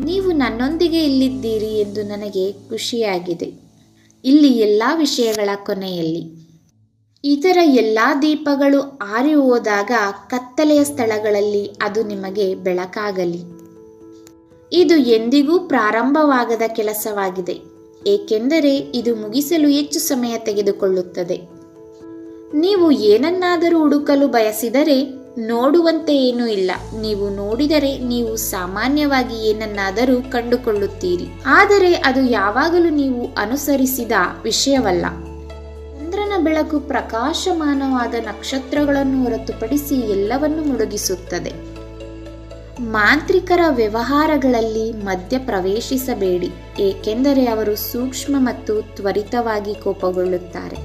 ನೀವು ನನ್ನೊಂದಿಗೆ ಇಲ್ಲಿದ್ದೀರಿ ಎಂದು ನನಗೆ ಖುಷಿಯಾಗಿದೆ. ಇಲ್ಲಿ ಎಲ್ಲ ವಿಷಯಗಳ ಕೊನೆಯಲ್ಲಿ ಇತರ ಎಲ್ಲ ದೀಪಗಳು ಆರಿ ಹೋದಾಗ ಕತ್ತಲೆಯ ಸ್ಥಳಗಳಲ್ಲಿ ಅದು ನಿಮಗೆ ಬೆಳಕಾಗಲಿ. ಇದು ಎಂದಿಗೂ ಪ್ರಾರಂಭವಾಗದ ಕೆಲಸವಾಗಿದೆ, ಏಕೆಂದರೆ ಇದು ಮುಗಿಸಲು ಹೆಚ್ಚು ಸಮಯ ತೆಗೆದುಕೊಳ್ಳುತ್ತದೆ. ನೀವು ಏನನ್ನಾದರೂ ಹುಡುಕಲು ಬಯಸಿದರೆ ನೋಡುವಂತೆ ಏನೂ ಇಲ್ಲ. ನೀವು ನೋಡಿದರೆ ನೀವು ಸಾಮಾನ್ಯವಾಗಿ ಏನನ್ನಾದರೂ ಕಂಡುಕೊಳ್ಳುತ್ತೀರಿ, ಆದರೆ ಅದು ಯಾವಾಗಲೂ ನೀವು ಅನುಸರಿಸಿದ ವಿಷಯವಲ್ಲ. ಚಂದ್ರನ ಬೆಳಕು ಪ್ರಕಾಶಮಾನವಾದ ನಕ್ಷತ್ರಗಳನ್ನು ಹೊರತುಪಡಿಸಿ ಎಲ್ಲವನ್ನೂ ಮುಳುಗಿಸುತ್ತದೆ. ಮಾಂತ್ರಿಕರ ವ್ಯವಹಾರಗಳಲ್ಲಿ ಮಧ್ಯ ಪ್ರವೇಶಿಸಬೇಡಿ, ಏಕೆಂದರೆ ಅವರು ಸೂಕ್ಷ್ಮ ಮತ್ತು ತ್ವರಿತವಾಗಿ ಕೋಪಗೊಳ್ಳುತ್ತಾರೆ.